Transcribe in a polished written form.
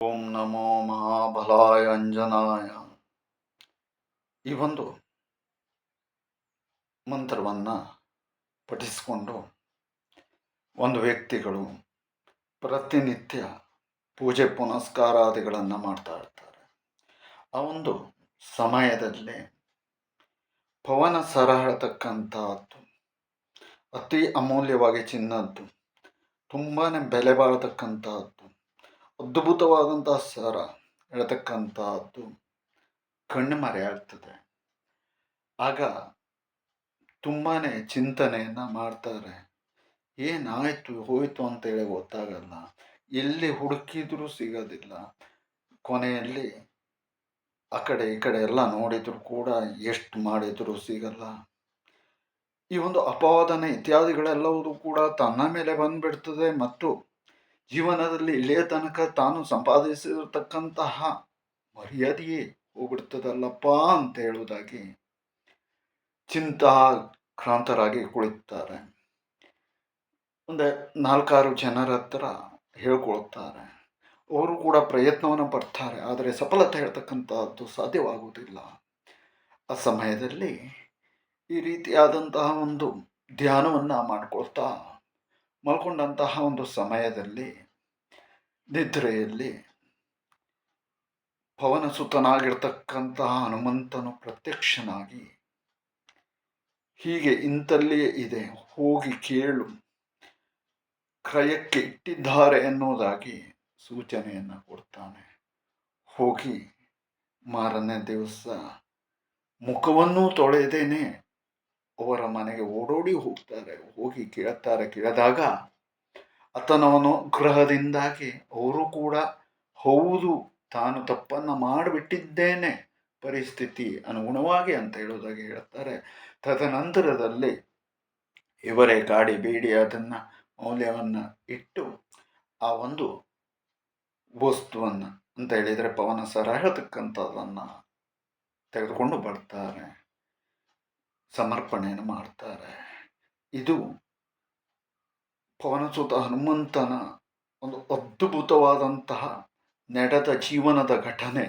ಓಂ ನಮೋ ಮಹಾಬಲಾಯ ಅಂಜನಾಯ. ಈ ಒಂದು ಮಂತ್ರವನ್ನು ಪಠಿಸಿಕೊಂಡು ಒಂದು ವ್ಯಕ್ತಿಗಳು ಪ್ರತಿನಿತ್ಯ ಪೂಜೆ ಪುನಸ್ಕಾರಾದಿಗಳನ್ನು ಮಾಡ್ತಾ ಇರ್ತಾರೆ. ಆ ಒಂದು ಸಮಯದಲ್ಲಿ ಪವನ ಸರ ಹೇಳ್ತಕ್ಕಂಥದ್ದು ಅತಿ ಅಮೂಲ್ಯವಾಗಿ ಚಿನ್ನದ್ದು, ತುಂಬಾ ಬೆಲೆ ಬಾಳ್ತಕ್ಕಂಥದ್ದು, ಅದ್ಭುತವಾದಂತಹ ಸರ ಹೇಳ್ತಕ್ಕಂಥದ್ದು ಕಣ್ಣು ಮರೆಯಾಗ್ತದೆ. ಆಗ ತುಂಬಾ ಚಿಂತನೆಯನ್ನು ಮಾಡ್ತಾರೆ. ಏನಾಯಿತು ಹೋಯಿತು ಅಂತೇಳಿ ಗೊತ್ತಾಗಲ್ಲ, ಎಲ್ಲಿ ಹುಡುಕಿದ್ರೂ ಸಿಗೋದಿಲ್ಲ. ಕೊನೆಯಲ್ಲಿ ಆ ಕಡೆ ಈ ಕಡೆ ಎಲ್ಲ ನೋಡಿದರೂ ಕೂಡ ಎಷ್ಟು ಮಾಡಿದರೂ ಸಿಗಲ್ಲ. ಈ ಒಂದು ಅಪವಾದನೆ ಇತ್ಯಾದಿಗಳೆಲ್ಲವೂ ಕೂಡ ತನ್ನ ಮೇಲೆ ಬಂದುಬಿಡ್ತದೆ ಮತ್ತು ಜೀವನದಲ್ಲಿ ಇಲ್ಲಿಯ ತನಕ ತಾನು ಸಂಪಾದಿಸಿರತಕ್ಕಂತಹ ಮರ್ಯಾದೆಯೇ ಹೋಗ್ಬಿಡ್ತದಲ್ಲಪ್ಪ ಅಂತ ಹೇಳುವುದಾಗಿ ಚಿಂತಾಕ್ರಾಂತರಾಗಿ ಕುಳಿತಾರೆ. ಒಂದು 4-6 ಜನರ ಹತ್ರ ಹೇಳ್ಕೊಳ್ತಾರೆ. ಅವರು ಕೂಡ ಪ್ರಯತ್ನವನ್ನು ಪಡ್ತಾರೆ, ಆದರೆ ಸಫಲತೆ ಹೇಳ್ತಕ್ಕಂಥದ್ದು ಸಾಧ್ಯವಾಗುವುದಿಲ್ಲ. ಆ ಸಮಯದಲ್ಲಿ ಈ ರೀತಿಯಾದಂತಹ ಒಂದು ಧ್ಯಾನವನ್ನು ಮಾಡಿಕೊಳ್ತಾ ಮಲ್ಕೊಂಡಂತಹ ಒಂದು ಸಮಯದಲ್ಲಿ ನಿದ್ರೆಯಲ್ಲಿ ಪವನ ಸುತನಾಗಿರ್ತಕ್ಕಂತಹ ಹನುಮಂತನು ಪ್ರತ್ಯಕ್ಷನಾಗಿ ಹೀಗೆ ಇಂತಲ್ಲಿಯೇ ಇದೆ, ಹೋಗಿ ಕೇಳು, ಕ್ರಯಕ್ಕೆ ಇಟ್ಟಿದ್ದಾರೆ ಎನ್ನುವುದಾಗಿ ಸೂಚನೆಯನ್ನು ಕೊಡ್ತಾನೆ. ಹೋಗಿ ಮಾರನೇ ದಿವಸ ಮುಖವನ್ನೂ ತೊಳೆದೇನೆ ಅವರ ಮನೆಗೆ ಓಡೋಡಿ ಹೋಗ್ತಾರೆ. ಹೋಗಿ ಕೇಳ್ತಾರೆ. ಕೇಳಿದಾಗ ಆತನವನು ಗೃಹದಿಂದಾಗಿ ಅವರು ಕೂಡ ಹೌದು, ತಾನು ತಪ್ಪನ್ನು ಮಾಡಿಬಿಟ್ಟಿದ್ದೇನೆ ಪರಿಸ್ಥಿತಿ ಅನುಗುಣವಾಗಿ ಅಂತ ಹೇಳೋದಾಗಿ ಹೇಳ್ತಾರೆ. ತದನಂತರದಲ್ಲಿ ಇವರೇ ಗಾಡಿ ಬೇಡಿ ಅದನ್ನು ಮೌಲ್ಯವನ್ನು ಇಟ್ಟು ಆ ಒಂದು ವಸ್ತುವನ್ನು ಅಂತ ಹೇಳಿದರೆ ಪವನ ಸರ ಹೇಳ್ತಕ್ಕಂಥದ್ದನ್ನು ತೆಗೆದುಕೊಂಡು ಬರ್ತಾರೆ, ಸಮರ್ಪಣೆಯನ್ನು ಮಾಡ್ತಾರೆ. ಇದು ಪವನಸುತ ಹನುಮಂತನ ಒಂದು ಅದ್ಭುತವಾದಂತಹ ನಡೆದ ಜೀವನದ ಘಟನೆ.